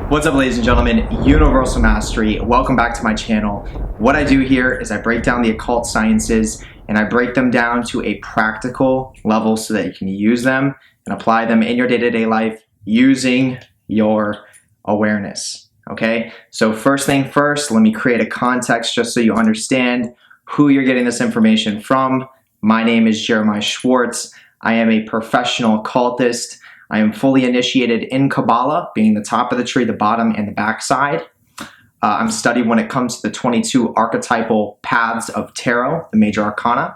What's up, ladies and gentlemen? Universal Mastery. Welcome back to my channel. What I do here is I break down the occult sciences and I break them down to a practical level so that you can use them and apply them in your day-to-day life using your awareness. Okay? So first thing first, let me create a context just so you understand who you're getting this information from. My name is Venmo Schwartz. I am a professional occultist. I am fully initiated in Kabbalah, being the top of the tree, the bottom, and the backside. I'm studied when it comes to the 22 archetypal paths of tarot, the major arcana.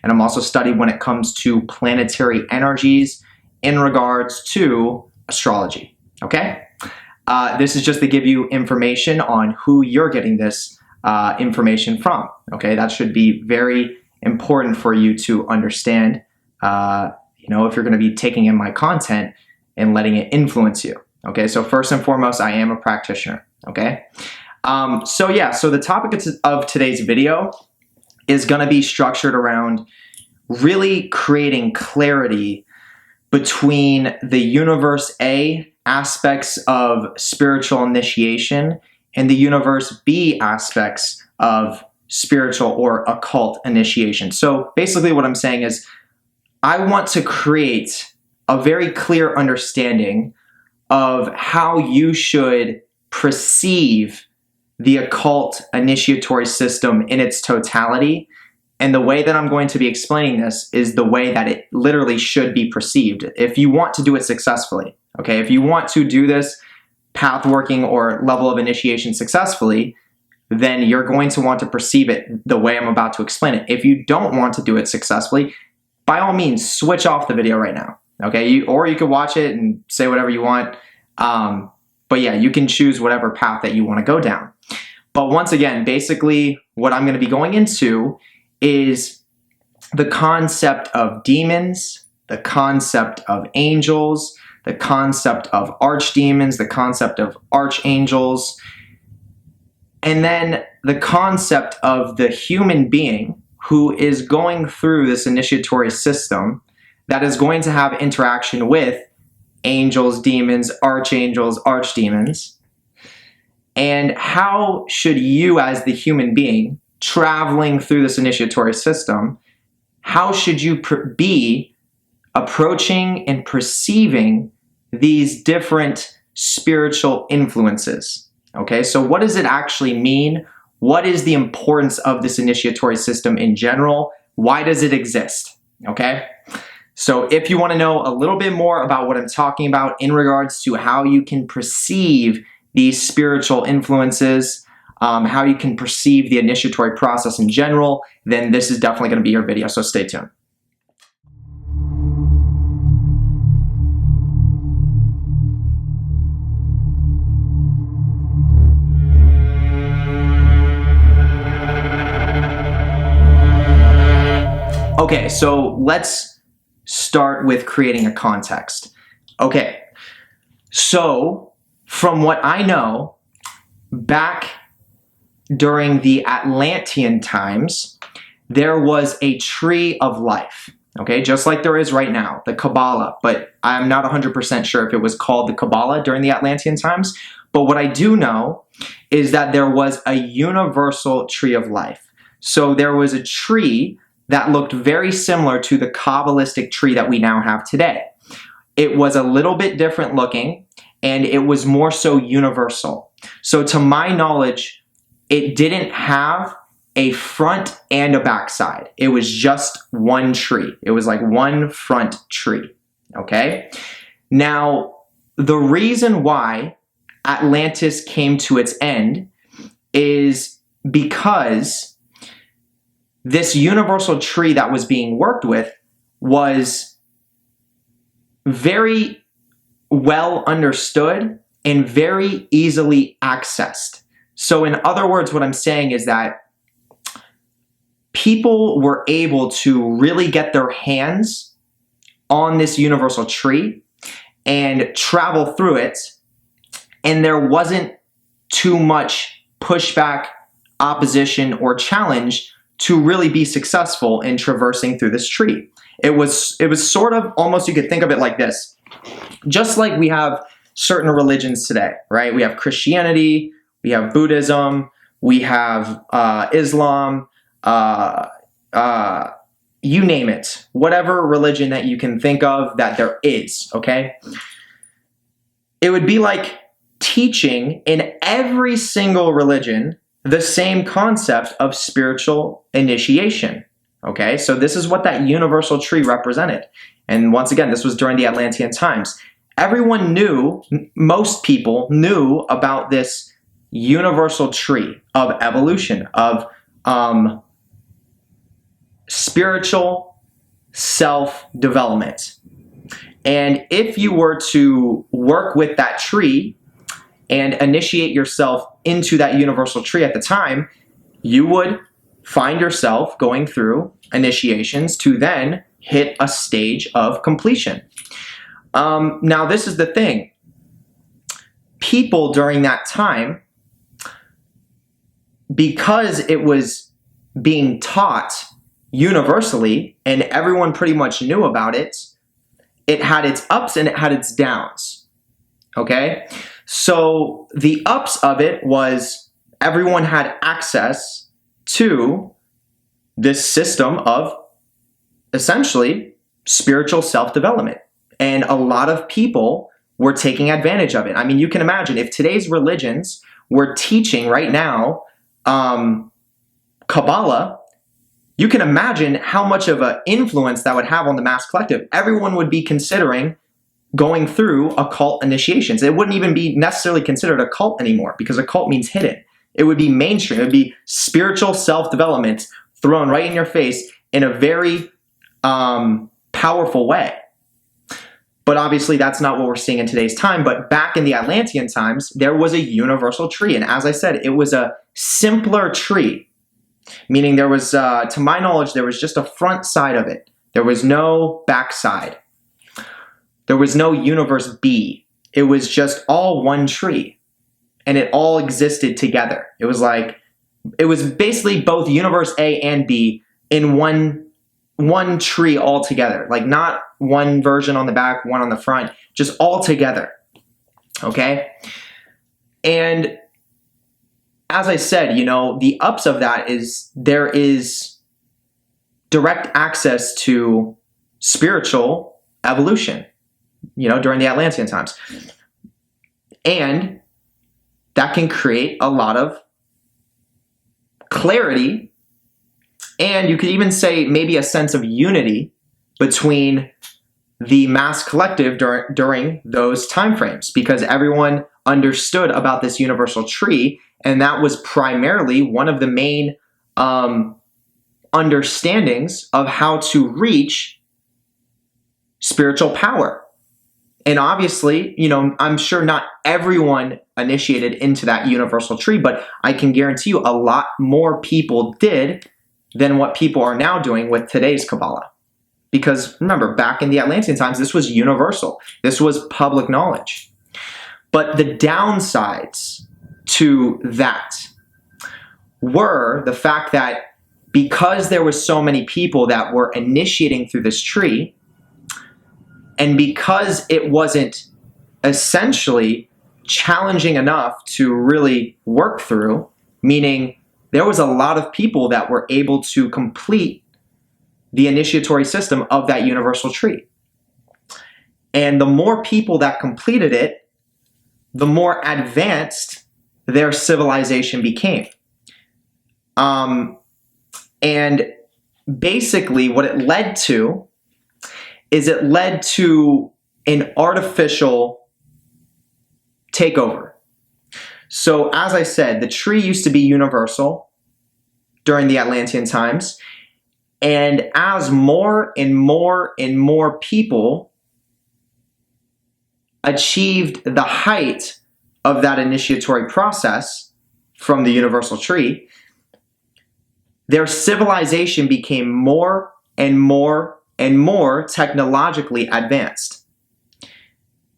And I'm also studied when it comes to planetary energies in regards to astrology, okay? This is just to give you information on who you're getting this information from, okay? That should be very important for you to understand, if you're going to be taking in my content and letting it influence you. Okay, so first and foremost, I am a practitioner. Okay, so the topic of today's video is going to be structured around really creating clarity between the universe A aspects of spiritual initiation and the universe B aspects of spiritual or occult initiation. So basically what I'm saying is, I want to create a very clear understanding of how you should perceive the occult initiatory system in its totality. And the way that I'm going to be explaining this is the way that it literally should be perceived if you want to do it successfully. Okay, if you want to do this path working or level of initiation successfully, then you're going to want to perceive it the way I'm about to explain it. If you don't want to do it successfully, by all means, switch off the video right now, okay? Or you could watch it and say whatever you want. But yeah, you can choose whatever path that you want to go down. But once again, basically what I'm going to be going into is the concept of demons, the concept of angels, the concept of archdemons, the concept of archangels, and then the concept of the human being who is going through this initiatory system that is going to have interaction with angels, demons, archangels, archdemons. And how should you, as the human being traveling through this initiatory system, how should you be approaching and perceiving these different spiritual influences? Okay, so what does it actually mean? What is the importance of this initiatory system in general? Why does it exist? Okay, so if you want to know a little bit more about what I'm talking about in regards to how you can perceive these spiritual influences, how you can perceive the initiatory process in general, then this is definitely going to be your video, so stay tuned. Okay, so let's start with creating a context. Okay, so from what I know, back during the Atlantean times, there was a tree of life, okay, just like there is right now, the Kabbalah, but I'm not 100% sure if it was called the Kabbalah during the Atlantean times, but what I do know is that there was a universal tree of life. So there was a tree that looked very similar to the Kabbalistic tree that we now have today. It was a little bit different looking, and it was more so universal. So to my knowledge, it didn't have a front and a backside. It was just one tree. It was like one front tree, okay? Now, the reason why Atlantis came to its end is because this universal tree that was being worked with was very well understood and very easily accessed. So in other words, what I'm saying is that people were able to really get their hands on this universal tree and travel through it, and there wasn't too much pushback, opposition, or challenge to really be successful in traversing through this tree. It was sort of almost, you could think of it like this. Just like we have certain religions today, right? We have Christianity, we have Buddhism, we have Islam, you name it, whatever religion that you can think of that there is, okay? It would be like teaching in every single religion the same concept of spiritual initiation, okay? So this is what that universal tree represented. And once again, this was during the Atlantean times. Everyone knew, most people knew about this universal tree of evolution, of spiritual self-development. And if you were to work with that tree and initiate yourself into that universal tree at the time, you would find yourself going through initiations to then hit a stage of completion. Now, this is the thing. People during that time, because it was being taught universally and everyone pretty much knew about it, it had its ups and it had its downs, okay? So the ups of it was everyone had access to this system of essentially spiritual self-development. And a lot of people were taking advantage of it. I mean, you can imagine if today's religions were teaching right now Kabbalah, you can imagine how much of an influence that would have on the mass collective. Everyone would be considering going through occult initiations. It wouldn't even be necessarily considered a cult anymore because occult means hidden. It would be mainstream. It would be spiritual self-development thrown right in your face in a very powerful way. But obviously that's not what we're seeing in today's time. But back in the Atlantean times, there was a universal tree. And as I said, it was a simpler tree, meaning there was, to my knowledge, there was just a front side of it. There was no back side. There was no universe B. It was just all one tree. And it all existed together. It was like, it was basically both universe A and B in one tree all together. Like not one version on the back, one on the front, just all together. Okay? And as I said, you know, the ups of that is there is direct access to spiritual evolution, you know, during the Atlantean times. And that can create a lot of clarity, and you could even say maybe a sense of unity between the mass collective during those time frames, because everyone understood about this universal tree, and that was primarily one of the main understandings of how to reach spiritual power. And obviously, you know, I'm sure not everyone initiated into that universal tree, but I can guarantee you a lot more people did than what people are now doing with today's Kabbalah. Because remember, back in the Atlantean times, this was universal. This was public knowledge. But the downsides to that were the fact that because there were so many people that were initiating through this tree, and because it wasn't essentially challenging enough to really work through, meaning there was a lot of people that were able to complete the initiatory system of that universal tree. And the more people that completed it, the more advanced their civilization became. And basically what it led to is it led to an artificial takeover. So as I said, the tree used to be universal during the Atlantean times. And as more and more and more people achieved the height of that initiatory process from the universal tree, their civilization became more and more and more technologically advanced.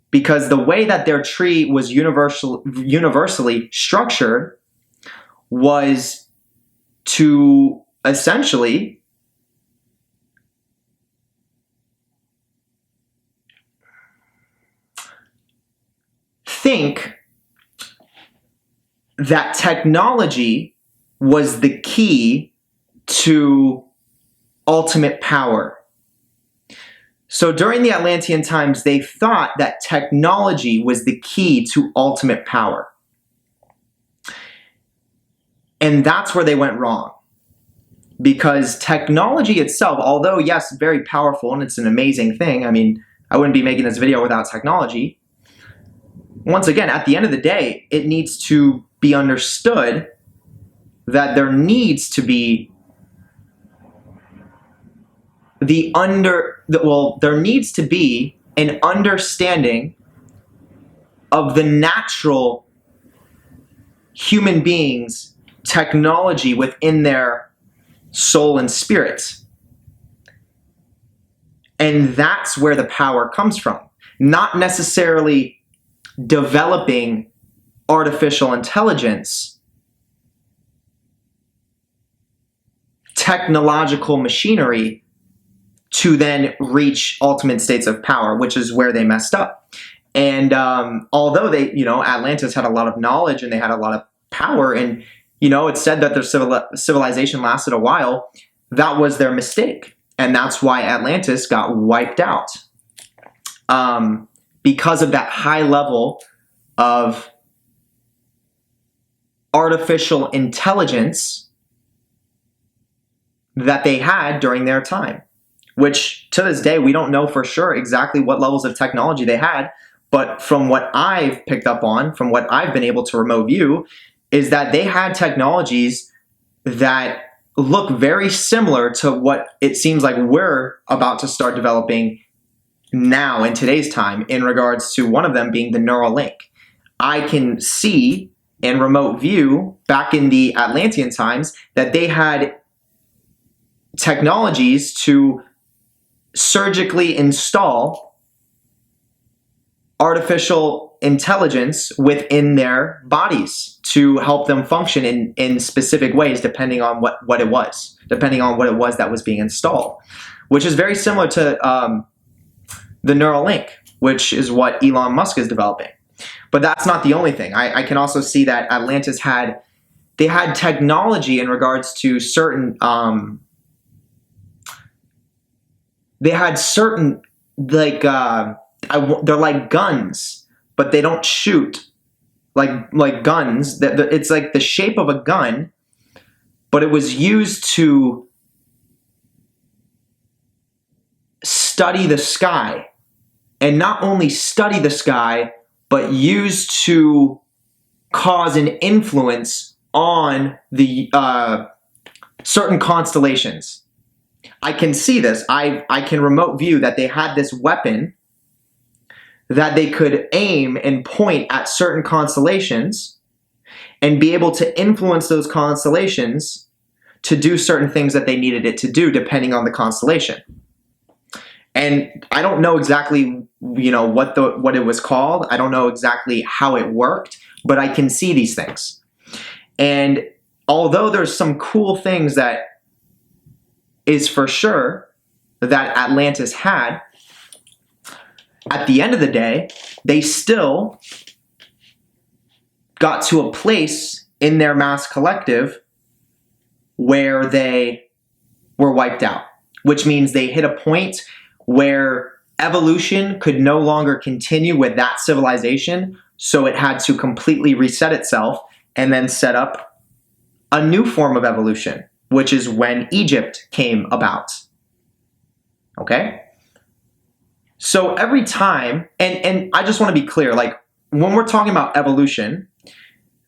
Because the way that their tree was universally structured was to essentially think that technology was the key to ultimate power. So during the Atlantean times, they thought that technology was the key to ultimate power. And that's where they went wrong. Because technology itself, although yes, very powerful and it's an amazing thing, I mean, I wouldn't be making this video without technology. Once again, at the end of the day, it needs to be understood that there needs to be there needs to be an understanding of the natural human beings' technology within their soul and spirit. And that's where the power comes from. Not necessarily developing artificial intelligence, technological machinery to then reach ultimate states of power, which is where they messed up. And although they, Atlantis had a lot of knowledge and they had a lot of power, and it's said that their civilization lasted a while, that was their mistake. And that's why Atlantis got wiped out. Because of that high level of artificial intelligence that they had during their time. Which, to this day, we don't know for sure exactly what levels of technology they had. But from what I've picked up on, from what I've been able to remote view, is that they had technologies that look very similar to what it seems like we're about to start developing now in today's time, in regards to one of them being the neural link. I can see in remote view back in the Atlantean times that they had technologies to surgically install artificial intelligence within their bodies to help them function in specific ways, depending on what it was that was being installed, which is very similar to the neural link, which is what Elon Musk is developing. But that's not the only thing. I can also see that Atlantis had technology in regards to certain they had certain, like, they're like guns, but they don't shoot like guns. It's like the shape of a gun, but it was used to study the sky. And not only study the sky, but used to cause an influence on the certain constellations. I can see this. I can remote view that they had this weapon that they could aim and point at certain constellations and be able to influence those constellations to do certain things that they needed it to do, depending on the constellation. And I don't know exactly, what it was called. I don't know exactly how it worked, but I can see these things. And although there's some cool things that is for sure that Atlantis had, at the end of the day, they still got to a place in their mass collective where they were wiped out, which means they hit a point where evolution could no longer continue with that civilization, so it had to completely reset itself and then set up a new form of evolution, which is when Egypt came about. Okay? So every time, and I just want to be clear, like when we're talking about evolution,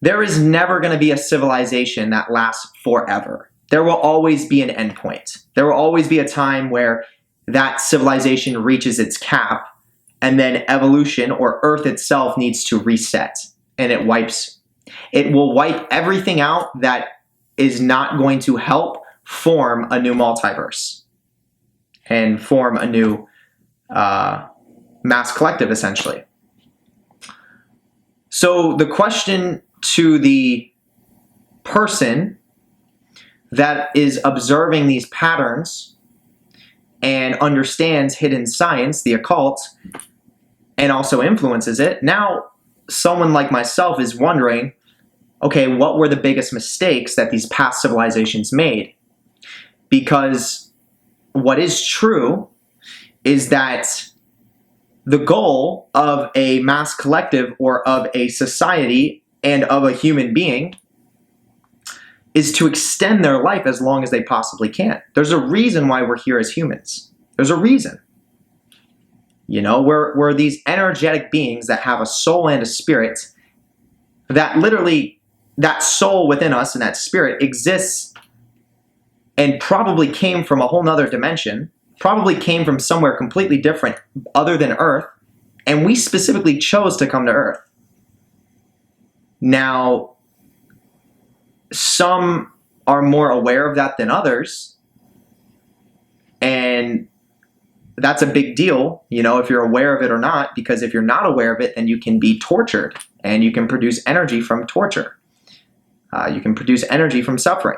there is never going to be a civilization that lasts forever. There will always be an endpoint. There will always be a time where that civilization reaches its cap, and then evolution or Earth itself needs to reset, and it will wipe everything out that is not going to help form a new multiverse and form a new mass collective, essentially. So the question to the person that is observing these patterns and understands hidden science, the occult, and also influences it, now someone like myself is wondering, okay, what were the biggest mistakes that these past civilizations made? Because what is true is that the goal of a mass collective or of a society and of a human being is to extend their life as long as they possibly can. There's a reason why we're here as humans. There's a reason. You know, we're these energetic beings that have a soul and a spirit that literally, that soul within us and that spirit exists and probably came from a whole nother dimension, probably came from somewhere completely different other than Earth, and we specifically chose to come to Earth. Now, some are more aware of that than others, and that's a big deal, you know, if you're aware of it or not, because if you're not aware of it, then you can be tortured, and you can produce energy from torture. You can produce energy from suffering.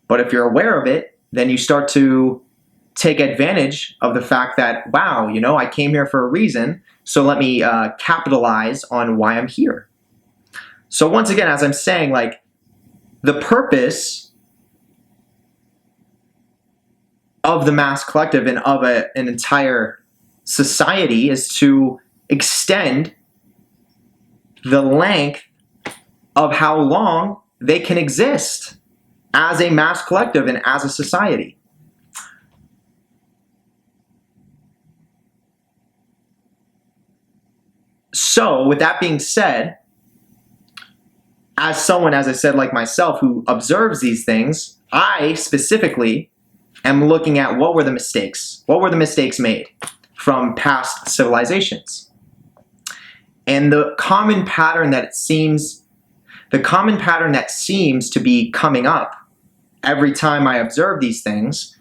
But if you're aware of it, then you start to take advantage of the fact that, wow, you know, I came here for a reason, so let me capitalize on why I'm here. So once again, as I'm saying, like, the purpose of the mass collective and of an entire society is to extend the length of how long they can exist as a mass collective and as a society. So, with that being said, as someone, as I said, like myself, who observes these things, I specifically am looking at what were the mistakes. What were the mistakes made from past civilizations? And the common pattern that seems to be coming up every time I observe these things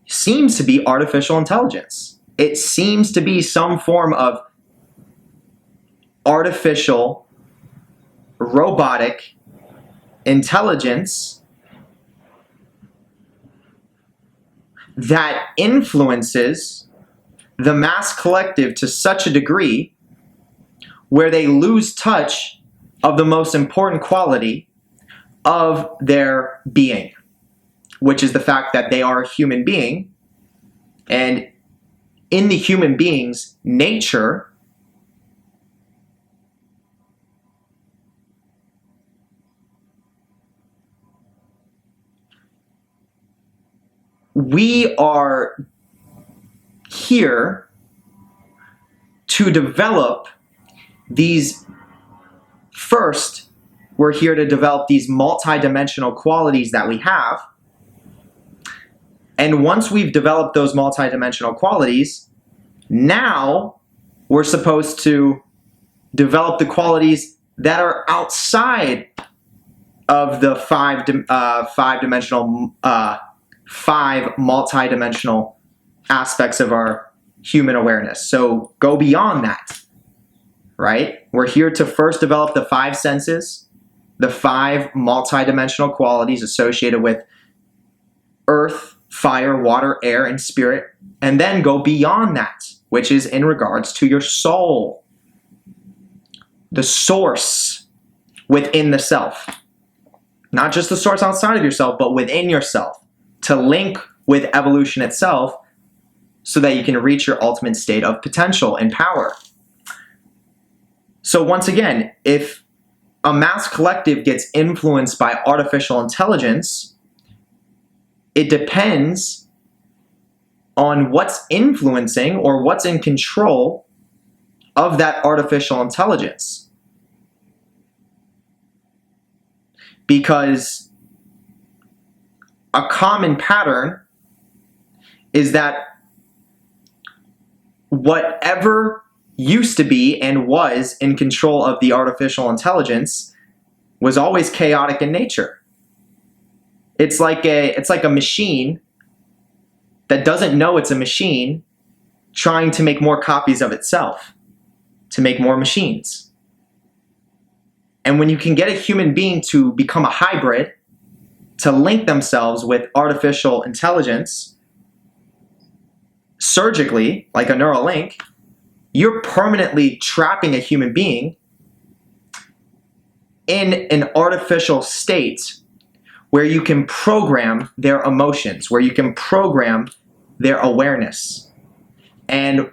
seems to be artificial intelligence. It seems to be some form of artificial, robotic intelligence that influences the mass collective to such a degree where they lose touch of the most important quality of their being, which is the fact that they are a human being, and in the human being's nature, we are here to develop these. First, we're here to develop these multidimensional qualities that we have. And once we've developed those multidimensional qualities, now we're supposed to develop the qualities that are outside of the five multidimensional aspects of our human awareness. So go beyond that, right? We're here to first develop the five senses, the five multidimensional qualities associated with earth, fire, water, air, and spirit, and then go beyond that, which is in regards to your soul, the source within the self. Not just the source outside of yourself, but within yourself, to link with evolution itself so that you can reach your ultimate state of potential and power. So once again, if a mass collective gets influenced by artificial intelligence, it depends on what's influencing or what's in control of that artificial intelligence. Because a common pattern is that whatever used to be and was in control of the artificial intelligence was always chaotic in nature. It's like a machine that doesn't know it's a machine trying to make more copies of itself, to make more machines. And when you can get a human being to become a hybrid, to link themselves with artificial intelligence surgically, like a neural link, you're permanently trapping a human being in an artificial state where you can program their emotions, where you can program their awareness. And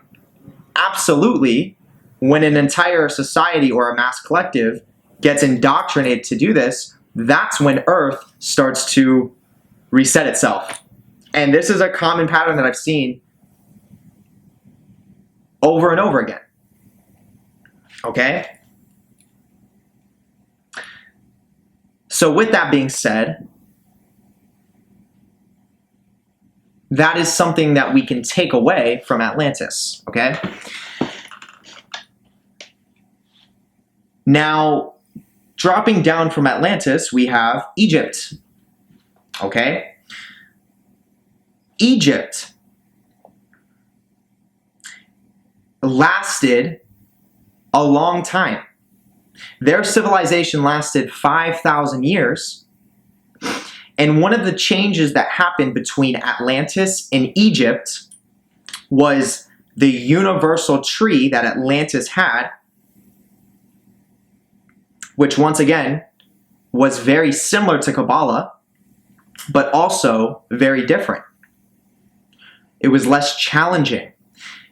absolutely, when an entire society or a mass collective gets indoctrinated to do this, that's when Earth starts to reset itself. And this is a common pattern that I've seen over and over again. Okay? So with that being said, that is something that we can take away from Atlantis, okay? Now, dropping down from Atlantis, we have Egypt, okay? Egypt lasted a long time. Their civilization lasted 5,000 years. And one of the changes that happened between Atlantis and Egypt was the universal tree that Atlantis had, which once again was very similar to Kabbalah, but also very different. It was less challenging.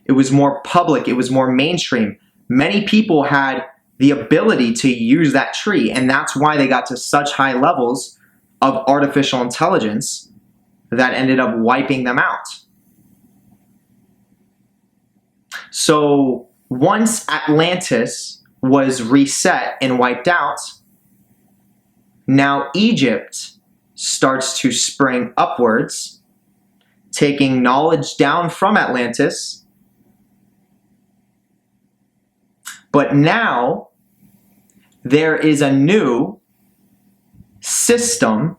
It was more public. It was more mainstream. Many people had the ability to use that tree, and that's why they got to such high levels of artificial intelligence that ended up wiping them out. So once Atlantis was reset and wiped out, now Egypt starts to spring upwards, taking knowledge down from Atlantis. But now there is a new system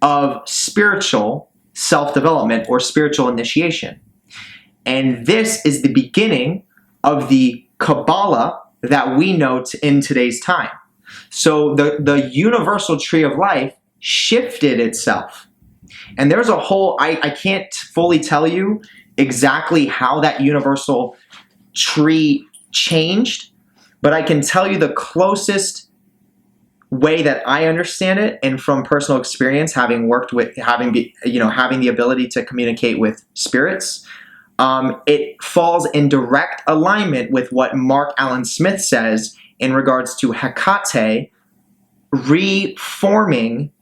of spiritual self-development or spiritual initiation. And this is the beginning of the Kabbalah that we know in today's time. So the universal tree of life shifted itself. And there's a whole, I can't fully tell you exactly how that universal tree changed, but I can tell you the closest way that I understand it, and from personal experience, having worked with, having the ability to communicate with spirits, it falls in direct alignment with what Mark Allen Smith says in regards to Hecate reforming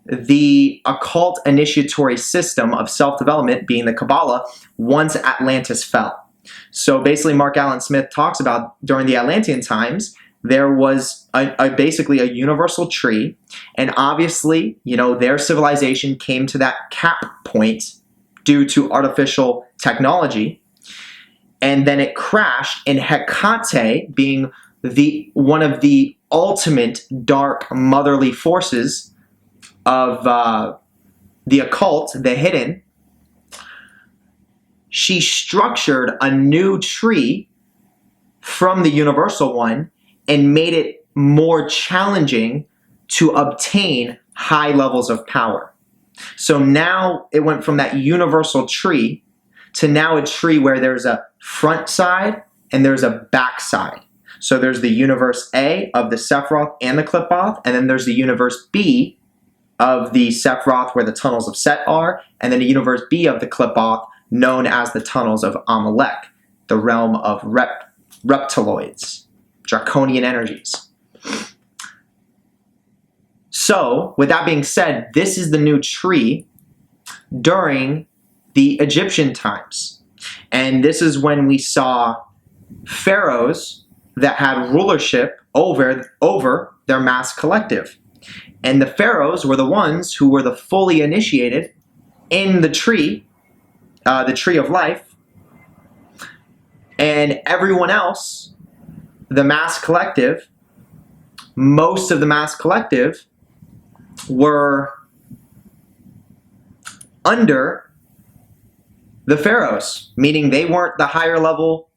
the occult initiatory system of self-development, being the Kabbalah, once Atlantis fell. So basically, Mark Allen Smith talks about during the Atlantean times, there was basically a universal tree, and obviously, their civilization came to that cap point due to artificial technology, and then it crashed, and Hecate, being one of the ultimate dark motherly forces of the occult, the hidden, she structured a new tree from the universal one and made it more challenging to obtain high levels of power. So now it went from that universal tree to now a tree where there's a front side and there's a back side. So there's the universe A of the Sephiroth and the Qliphoth, and then there's the universe B of the Sephiroth where the tunnels of Set are, and then the universe B of the Qliphoth known as the tunnels of Amalek, the realm of reptiloids, draconian energies. So, with that being said, this is the new tree during the Egyptian times. And this is when we saw pharaohs that had rulership over their mass collective. And the pharaohs were the ones who were the fully initiated in the tree of life. And everyone else, the mass collective, most of the mass collective were under the pharaohs, meaning they weren't the higher level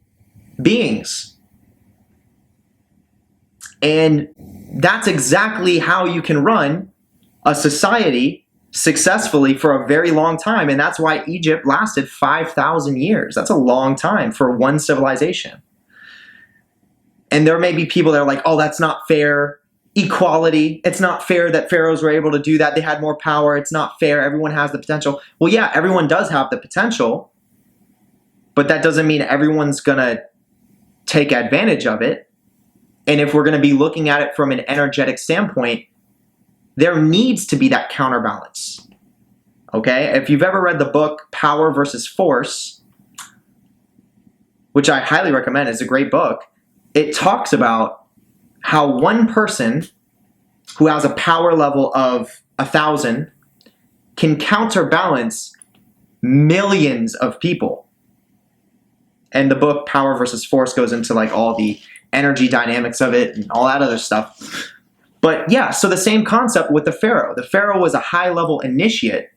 beings. And that's exactly how you can run a society successfully for a very long time. And that's why Egypt lasted 5,000 years. That's a long time for one civilization. And there may be people that are like, oh, that's not fair. Equality. It's not fair that pharaohs were able to do that. They had more power. It's not fair. Everyone has the potential. Well, yeah, everyone does have the potential, but that doesn't mean everyone's going to take advantage of it. And if we're going to be looking at it from an energetic standpoint, there needs to be that counterbalance. Okay? If you've ever read the book Power versus Force, which I highly recommend, it's a great book, it talks about how one person who has a power level of 1,000 can counterbalance millions of people. And the book Power versus Force goes into like all the energy dynamics of it and all that other stuff. But yeah, so the same concept with the pharaoh. The pharaoh was a high-level initiate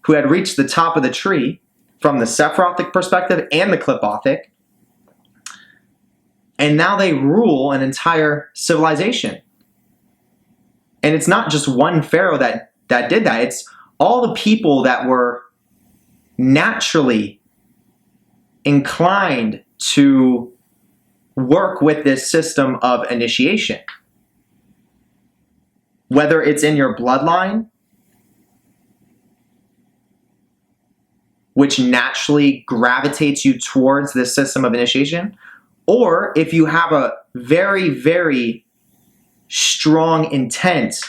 who had reached the top of the tree from the Sephirothic perspective and the Clipothic. And now they rule an entire civilization. And it's not just one pharaoh that did that. It's all the people that were naturally inclined to work with this system of initiation. Whether it's in your bloodline, which naturally gravitates you towards this system of initiation, or if you have a very, very strong intent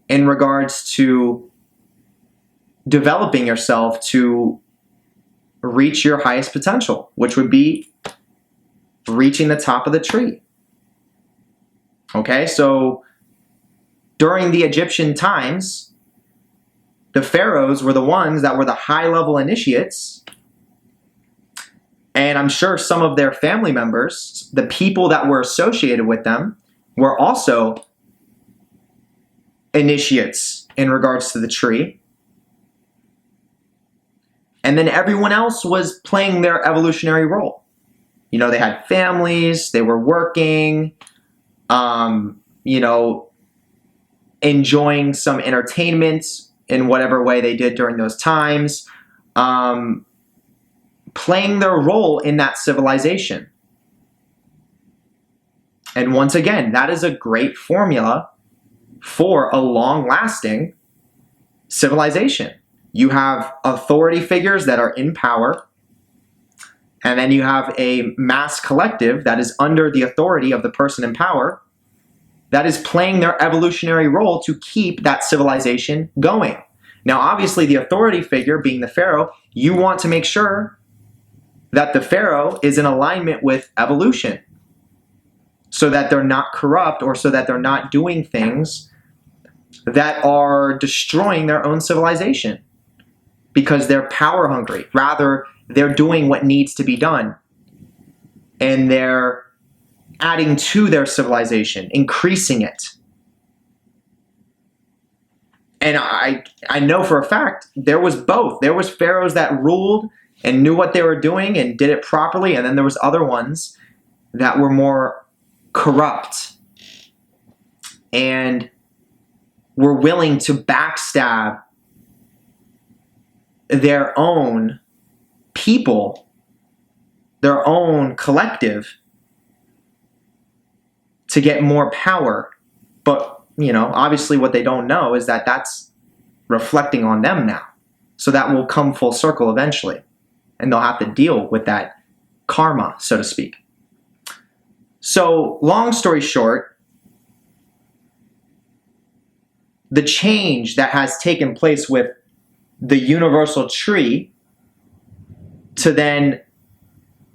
in regards to developing yourself to reach your highest potential, which would be reaching the top of the tree. Okay, so during the Egyptian times, the pharaohs were the ones that were the high-level initiates. And I'm sure some of their family members, the people that were associated with them, were also initiates in regards to the tree. And then everyone else was playing their evolutionary role. You know, they had families, they were working, you know, enjoying some entertainment in whatever way they did during those times, playing their role in that civilization. And once again, that is a great formula for a long-lasting civilization. You have authority figures that are in power, and then you have a mass collective that is under the authority of the person in power that is playing their evolutionary role to keep that civilization going. Now, obviously, the authority figure, being the pharaoh, you want to make sure that the pharaoh is in alignment with evolution so that they're not corrupt or so that they're not doing things that are destroying their own civilization because they're power hungry. Rather, they're doing what needs to be done and they're adding to their civilization, increasing it. And I know for a fact there was both. There was pharaohs that ruled and knew what they were doing and did it properly, and then there was other ones that were more corrupt and were willing to backstab their own people, their own collective, to get more power. But, you know, obviously what they don't know is that that's reflecting on them now. So that will come full circle eventually. And they'll have to deal with that karma, so to speak. So, long story short, the change that has taken place with the universal tree to then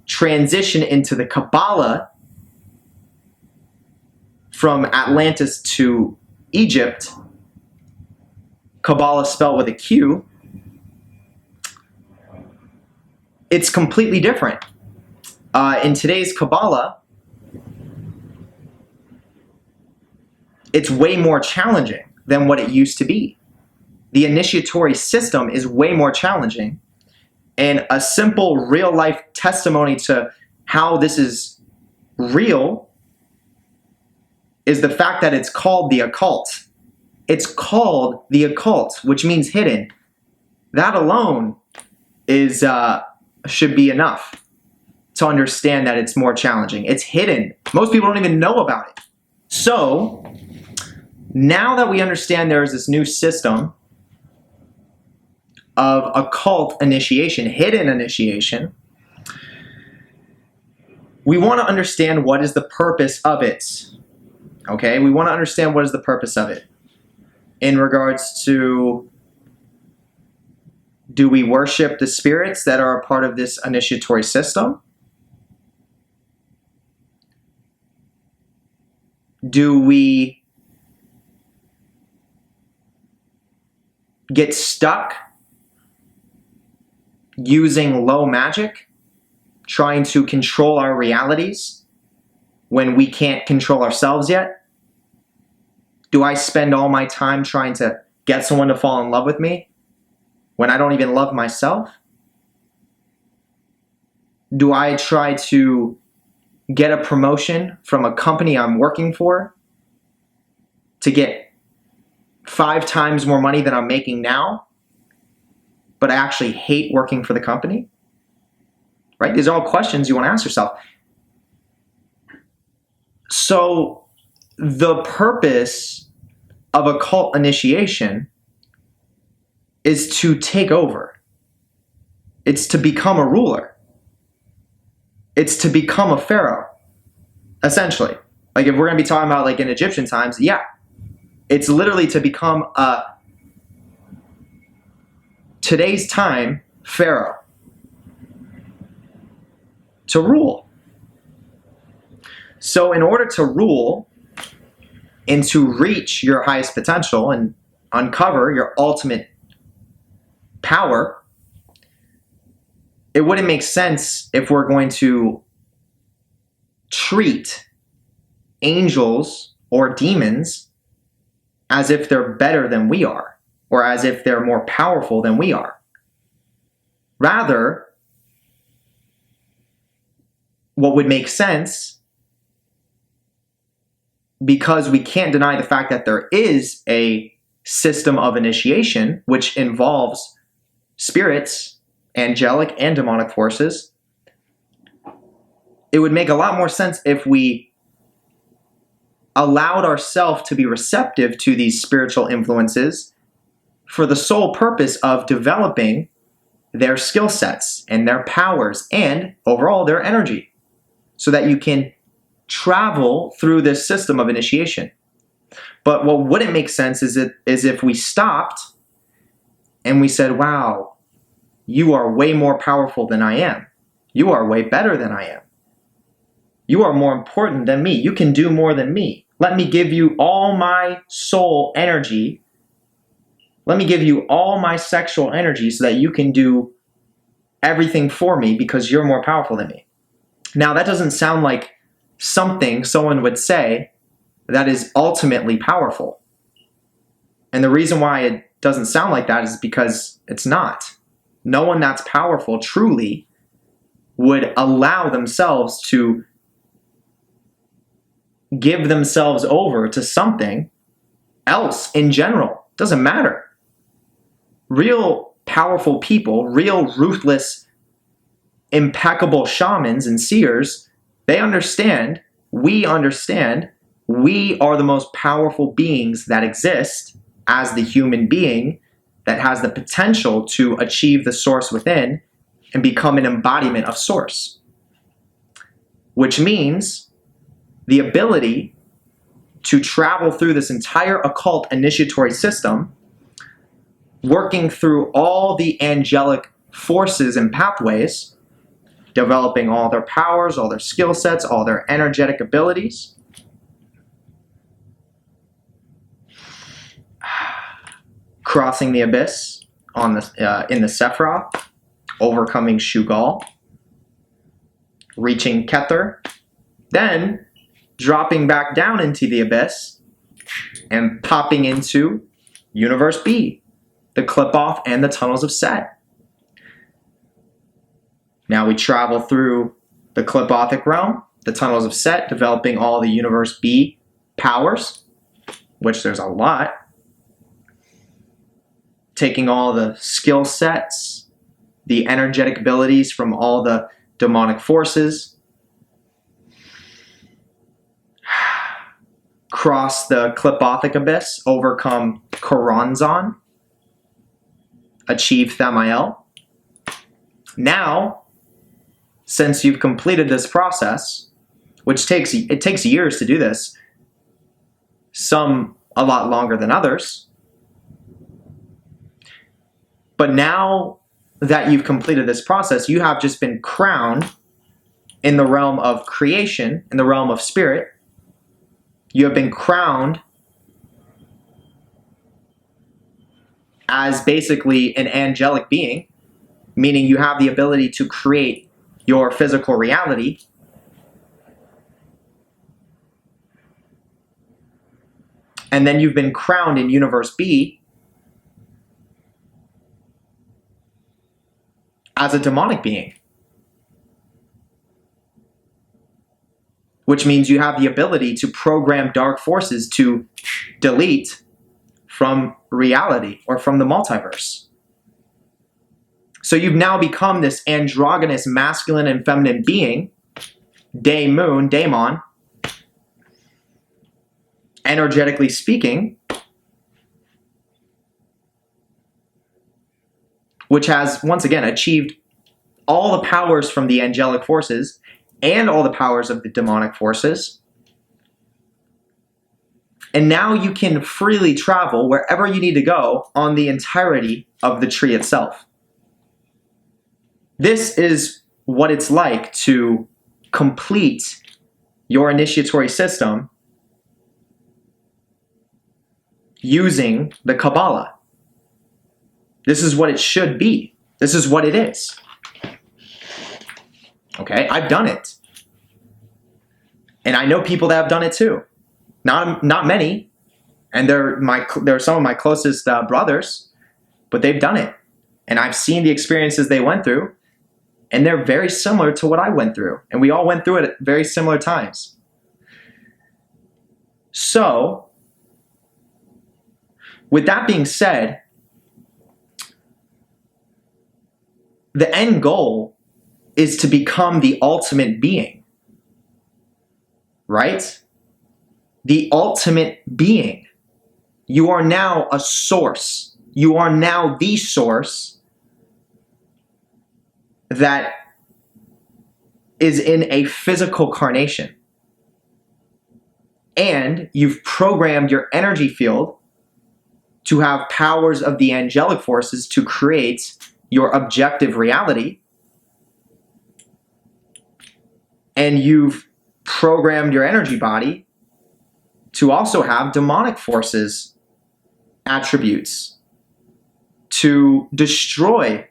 transition into the Kabbalah from Atlantis to Egypt, Kabbalah spelled with a Q, it's completely different. In today's Kabbalah, it's way more challenging than what it used to be. The initiatory system is way more challenging. And a simple real-life testimony to how this is real is the fact that it's called the occult. It's called the occult, which means hidden. That alone is should be enough. to understand that it's more challenging. It's hidden. Most people don't even know about it. So now that we understand there is this new system of occult initiation, hidden initiation, we want to understand what is the purpose of it. Okay, we want to understand what is the purpose of it in regards to, do we worship the spirits that are a part of this initiatory system? Do we get stuck using low magic, trying to control our realities when we can't control ourselves yet? Do I spend all my time trying to get someone to fall in love with me when I don't even love myself? Do I try to get a promotion from a company I'm working for to get 5 times more money than I'm making now, but I actually hate working for the company? Right? These are all questions you want to ask yourself. So the purpose of occult initiation is to take over. It's to become a ruler. It's to become a pharaoh, essentially. Like if we're going to be talking about like in Egyptian times, yeah, it's literally to become a today's time pharaoh, to rule. So in order to rule and to reach your highest potential and uncover your ultimate power, it wouldn't make sense if we're going to treat angels or demons as if they're better than we are, or as if they're more powerful than we are. Rather, what would make sense, because we can't deny the fact that there is a system of initiation which involves spirits, angelic and demonic forces, it would make a lot more sense if we allowed ourselves to be receptive to these spiritual influences for the sole purpose of developing their skill sets and their powers and overall their energy, so that you can travel through this system of initiation. But what wouldn't make sense is if we stopped and we said, wow, you are way more powerful than I am. You are way better than I am. You are more important than me. You can do more than me. Let me give you all my soul energy. Let me give you all my sexual energy so that you can do everything for me because you're more powerful than me. Now, that doesn't sound like something someone would say that is ultimately powerful. And the reason why it doesn't sound like that is because it's not. No one that's powerful truly would allow themselves to give themselves over to something else in general. Doesn't matter. Real powerful people, real ruthless, impeccable shamans and seers, they understand, we are the most powerful beings that exist as the human being that has the potential to achieve the source within and become an embodiment of source. Which means the ability to travel through this entire occult initiatory system, working through all the angelic forces and pathways, developing all their powers, all their skill sets, all their energetic abilities. Crossing the abyss on the in the Sephiroth, overcoming Shugal, reaching Kether, then dropping back down into the abyss and popping into Universe B, the Clip-Off and the Tunnels of Set. Now we travel through the Clip-Othic realm, the Tunnels of Set, developing all the Universe B powers, which there's a lot. Taking all the skill sets, the energetic abilities from all the demonic forces, cross the Klipothic abyss, overcome Choronzon, achieve Thamiel. Now, since you've completed this process, which takes years to do this, some a lot longer than others, but now that you've completed this process, you have just been crowned in the realm of creation, in the realm of spirit. You have been crowned as basically an angelic being, meaning you have the ability to create your physical reality. And then you've been crowned in Universe B as a demonic being, which means you have the ability to program dark forces to delete from reality or from the multiverse. So you've now become this androgynous masculine and feminine being, daemon, energetically speaking, which has, once again, achieved all the powers from the angelic forces and all the powers of the demonic forces. And now you can freely travel wherever you need to go on the entirety of the tree itself. This is what it's like to complete your initiatory system using the Kabbalah. This is what it should be. This is what it is. Okay, I've done it. And I know people that have done it too. Not many. And they're some of my closest brothers, but they've done it. And I've seen the experiences they went through, and they're very similar to what I went through. And we all went through it at very similar times. So, with that being said, the end goal is to become the ultimate being, right? The ultimate being. You are now a source. You are now the source that is in a physical carnation. And you've programmed your energy field to have powers of the angelic forces to create your objective reality. And you've programmed your energy body to also have demonic forces attributes to destroy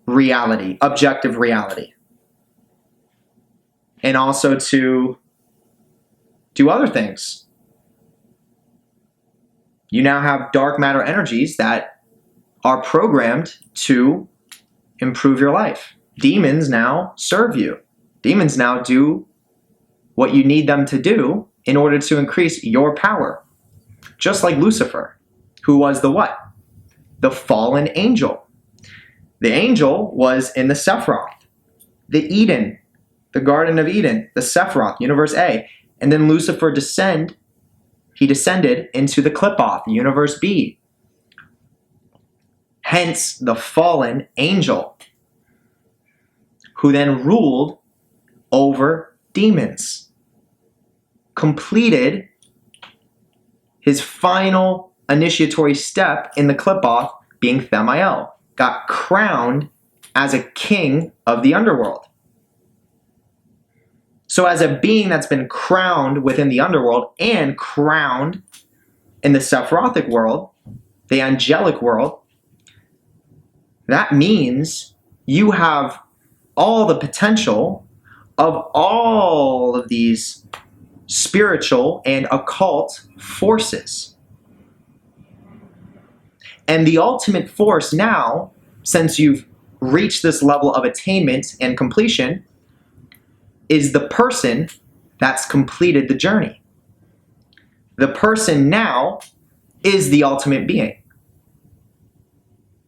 reality, objective reality, and also to do other things. You now have dark matter energies that are programmed to improve your life. Demons now serve you. Demons now do what you need them to do in order to increase your power. Just like Lucifer, who was the what? The fallen angel. The angel was in the Sephiroth, the Eden, the Garden of Eden, the Sephiroth, Universe A. And then Lucifer descended into the Qliphoth, Universe B. Hence the fallen angel, who then ruled over demons, completed his final initiatory step in the Qliphoth, being Thamiel, got crowned as a king of the underworld. So as a being that's been crowned within the underworld and crowned in the Sephirothic world, the angelic world, that means you have all the potential of all of these spiritual and occult forces. And the ultimate force now, since you've reached this level of attainment and completion, is the person that's completed the journey. The person now is the ultimate being.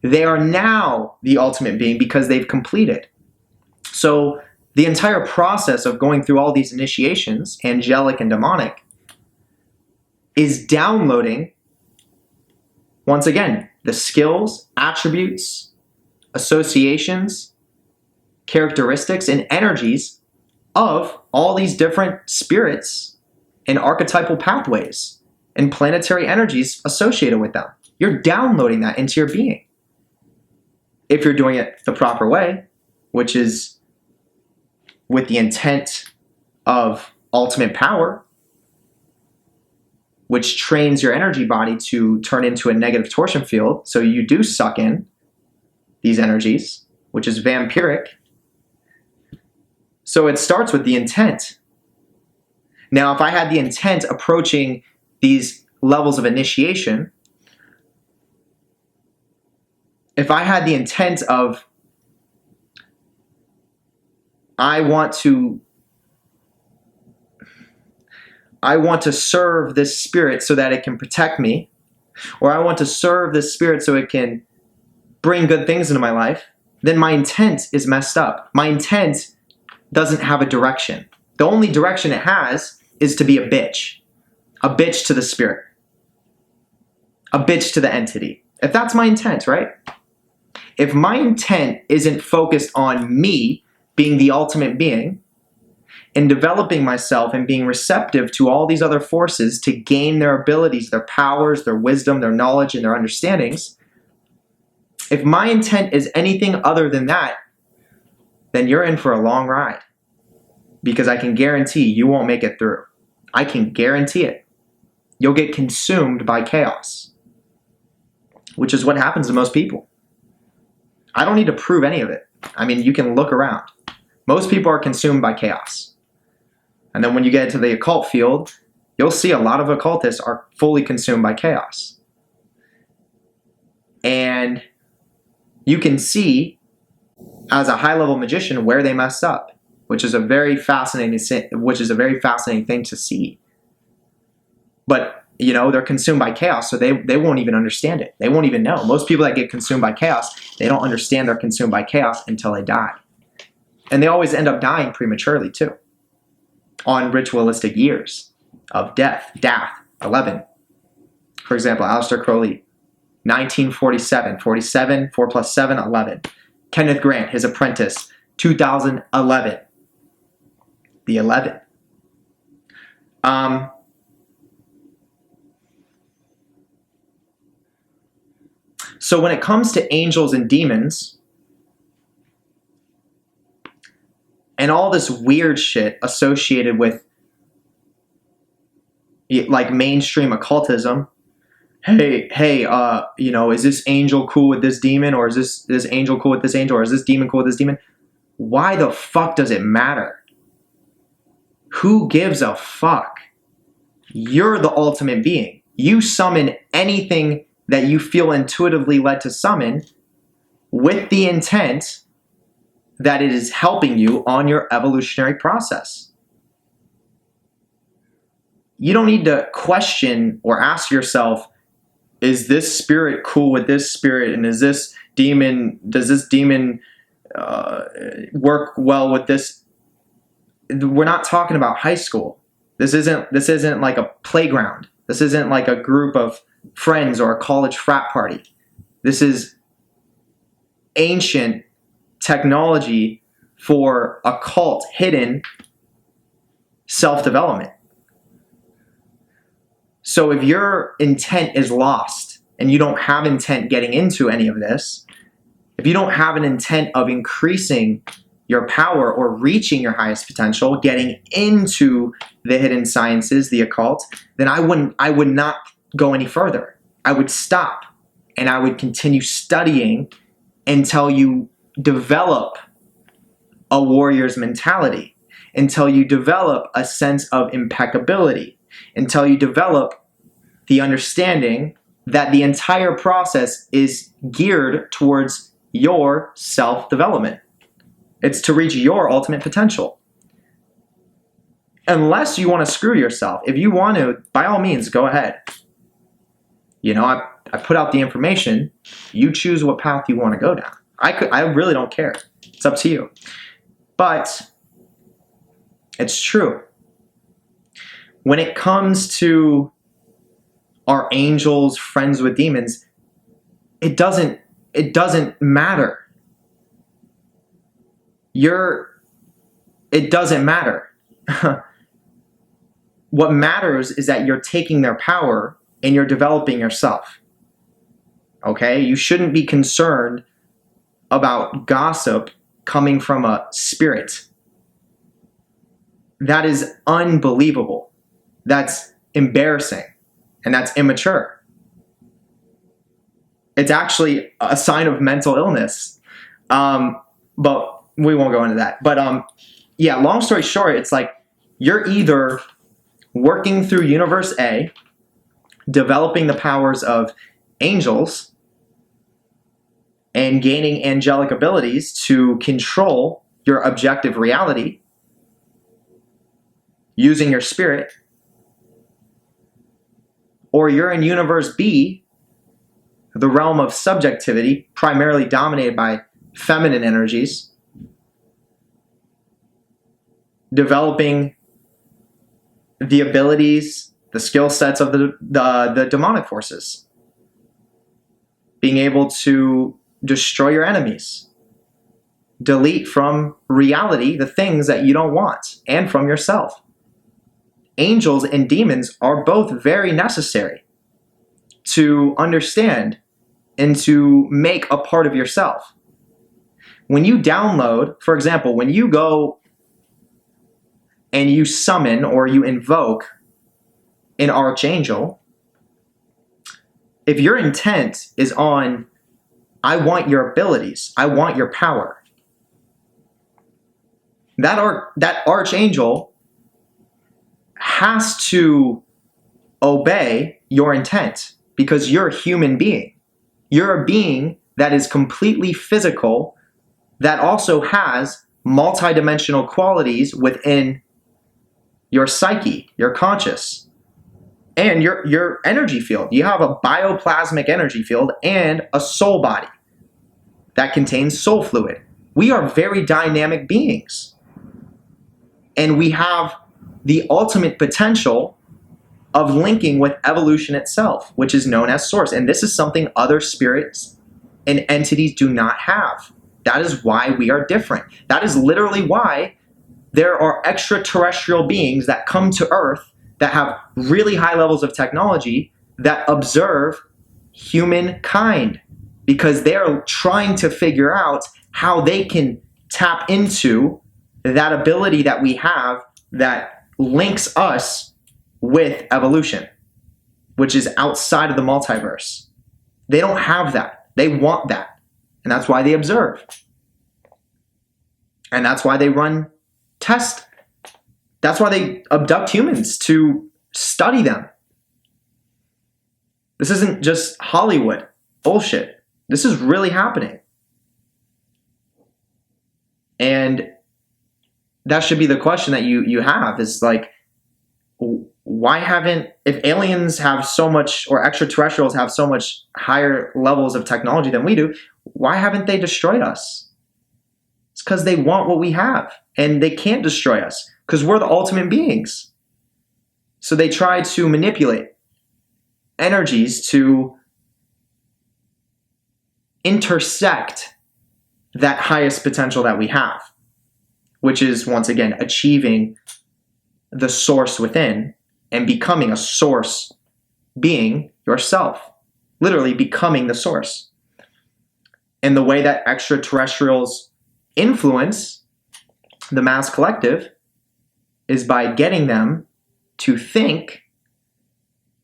They are now the ultimate being because they've completed. So the entire process of going through all these initiations, angelic and demonic, is downloading, once again, the skills, attributes, associations, characteristics, and energies of all these different spirits and archetypal pathways and planetary energies associated with them. You're downloading that into your being. If you're doing it the proper way, which is with the intent of ultimate power, which trains your energy body to turn into a negative torsion field, so you do suck in these energies, which is vampiric. So it starts with the intent. Now, if I had the intent approaching these levels of initiation, if I had the intent of, I want to serve this spirit so that it can protect me, or I want to serve this spirit so it can bring good things into my life, then my intent is messed up. My intent doesn't have a direction. The only direction it has is to be a bitch to the spirit, a bitch to the entity. If that's my intent, right? If my intent isn't focused on me being the ultimate being and developing myself and being receptive to all these other forces to gain their abilities, their powers, their wisdom, their knowledge, and their understandings, if my intent is anything other than that, then you're in for a long ride. Because I can guarantee you won't make it through. I can guarantee it. You'll get consumed by chaos, which is what happens to most people. I don't need to prove any of it. I mean, you can look around. Most people are consumed by chaos. And then when you get into the occult field, you'll see a lot of occultists are fully consumed by chaos. And you can see, as a high-level magician, where they messed up, which is a very fascinating thing to see. But they're consumed by chaos, so they won't even understand it. They won't even know. Most people that get consumed by chaos, they don't understand they're consumed by chaos until they die. And they always end up dying prematurely too, on ritualistic years of death, 11. For example, Aleister Crowley, 1947, 47, 4 plus 7, 11. Kenneth Grant, his apprentice, 2011, the 11. So when it comes to angels and demons, and all this weird shit associated with like mainstream occultism, is this angel cool with this demon, or is this angel cool with this angel, or is this demon cool with this demon? Why the fuck does it matter? Who gives a fuck? You're the ultimate being. You summon anything that you feel intuitively led to summon with the intent that it is helping you on your evolutionary process. You don't need to question or ask yourself, is this spirit cool with this spirit, and does this demon work well with this? We're not talking about high school. This isn't like a playground. This isn't like a group of friends or a college frat party. This is ancient technology for occult, hidden self-development. So if your intent is lost and you don't have intent getting into any of this, if you don't have an intent of increasing your power or reaching your highest potential, getting into the hidden sciences, the occult, then I would not go any further. I would stop and I would continue studying until you develop a warrior's mentality, until you develop a sense of impeccability, until you develop the understanding that the entire process is geared towards your self-development. It's to reach your ultimate potential. Unless you want to screw yourself. If you want to, by all means, go ahead. I put out the information. You choose what path you want to go down. I really don't care. It's up to you. But it's true. When it comes to our angels, friends with demons, it doesn't matter. It doesn't matter. What matters is that you're taking their power and you're developing yourself. Okay? You shouldn't be concerned about gossip coming from a spirit. That is unbelievable. That's embarrassing. And that's immature. It's actually a sign of mental illness. But we won't go into that. But yeah, long story short, it's like you're either working through Universe A, developing the powers of angels, and gaining angelic abilities to control your objective reality using your spirit, or you're in Universe B, the realm of subjectivity, primarily dominated by feminine energies, developing the abilities, the skill sets of the demonic forces, being able to destroy your enemies, delete from reality the things that you don't want, and from yourself. Angels and demons are both very necessary to understand and to make a part of yourself. When you download, for example, when you go and you summon or you invoke an archangel, if your intent is on, I want your abilities, I want your power, that archangel has to obey your intent because you're a human being. You're a being that is completely physical, that also has multidimensional qualities within your psyche, your conscious, and your energy field. You have a bioplasmic energy field and a soul body that contains soul fluid. We are very dynamic beings. And we have the ultimate potential of linking with evolution itself, which is known as source. And this is something other spirits and entities do not have. That is why we are different. That is literally why there are extraterrestrial beings that come to Earth that have really high levels of technology that observe humankind, because they're trying to figure out how they can tap into that ability that we have that links us with evolution, which is outside of the multiverse. They don't have that. They want that. And that's why they observe. And that's why they run tests. That's why they abduct humans to study them. This isn't just Hollywood bullshit. This is really happening. And that should be the question that you have, is like, why haven't, if aliens have so much, or extraterrestrials have so much higher levels of technology than we do, why haven't they destroyed us? It's because they want what we have, and they can't destroy us because we're the ultimate beings. So they try to manipulate energies to intersect that highest potential that we have, which is, once again, achieving the source within and becoming a source being yourself, literally becoming the source. And the way that extraterrestrials influence the mass collective is by getting them to think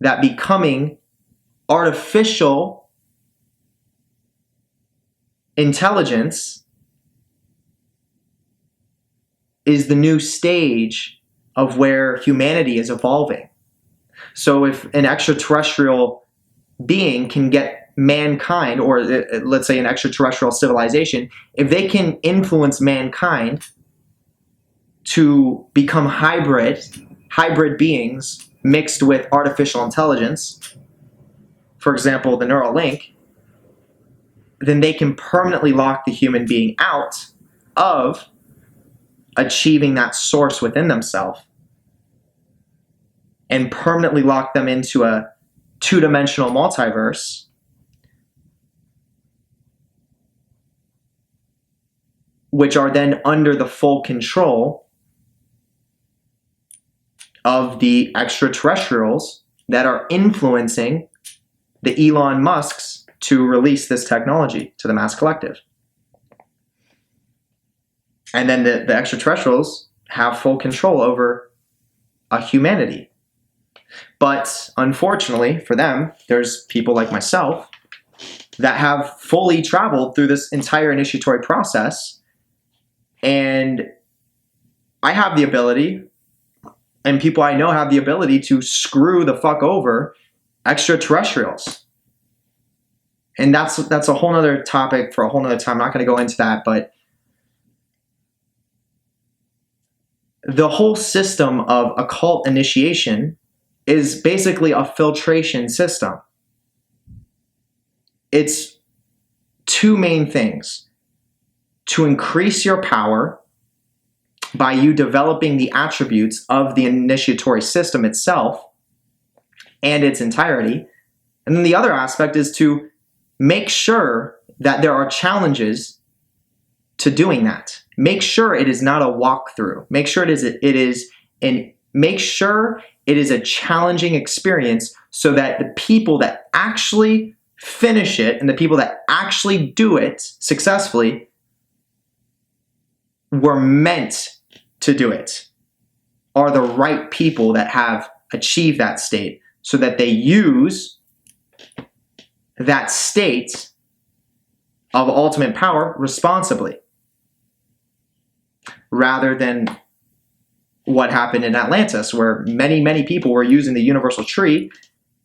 that becoming artificial intelligence is the new stage of where humanity is evolving. So if an extraterrestrial being can get mankind, or let's say an extraterrestrial civilization, if they can influence mankind to become hybrid beings mixed with artificial intelligence, for example, the neural link, then they can permanently lock the human being out of achieving that source within themselves and permanently lock them into a two-dimensional multiverse, which are then under the full control of the extraterrestrials that are influencing the Elon Musks to release this technology to the mass collective. And then the extraterrestrials have full control over a humanity. But unfortunately for them, there's people like myself that have fully traveled through this entire initiatory process, and I have the ability, and people I know have the ability to screw the fuck over extraterrestrials. And that's a whole nother topic for a whole nother time. I'm not going to go into that, but the whole system of occult initiation is basically a filtration system. It's two main things: to increase your power by you developing the attributes of the initiatory system itself and its entirety. And then the other aspect is to make sure that there are challenges to doing that. Make sure it is not a walkthrough. Make sure it is a challenging experience, so that the people that actually finish it and the people that actually do it successfully were meant to do it, are the right people that have achieved that state, so that they use that state of ultimate power responsibly, rather than what happened in Atlantis, where many, many people were using the universal tree,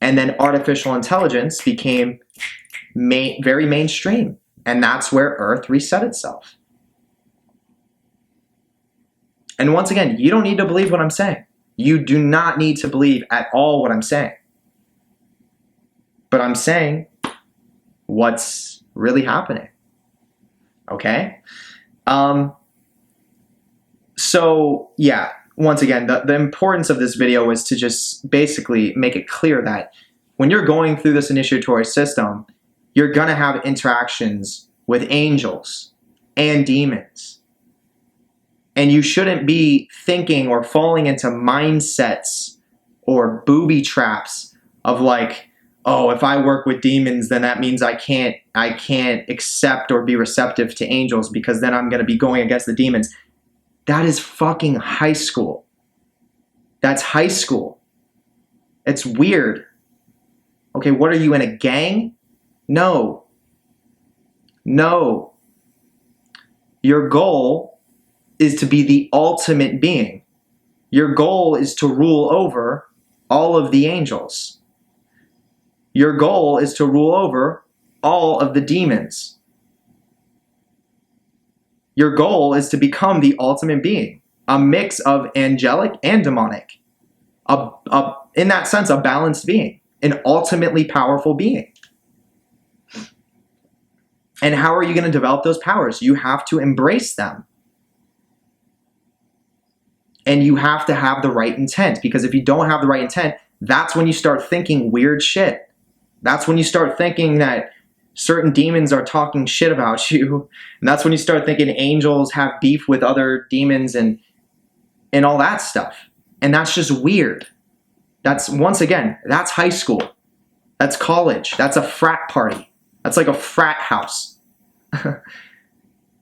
and then artificial intelligence became very mainstream. And that's where Earth reset itself. And once again, you don't need to believe what I'm saying. You do not need to believe at all what I'm saying. But I'm saying what's really happening. Okay? So, yeah, once again, the importance of this video was to just basically make it clear that when you're going through this initiatory system, you're going to have interactions with angels and demons. And you shouldn't be thinking or falling into mindsets or booby traps of like, oh, if I work with demons, then that means I can't accept or be receptive to angels, because then I'm going to be going against the demons. That is fucking high school. That's high school. It's weird. Okay, what are you, in a gang? No. No. Your goal is to be the ultimate being. Your goal is to rule over all of the angels. Your goal is to rule over all of the demons. Your goal is to become the ultimate being, a mix of angelic and demonic. In that sense, a balanced being, an ultimately powerful being. And how are you going to develop those powers? You have to embrace them. And you have to have the right intent, because if you don't have the right intent, that's when you start thinking weird shit. That's when you start thinking that certain demons are talking shit about you. And that's when you start thinking angels have beef with other demons and all that stuff. And that's just weird. That's, once again, that's high school. That's college. That's a frat party. That's like a frat house.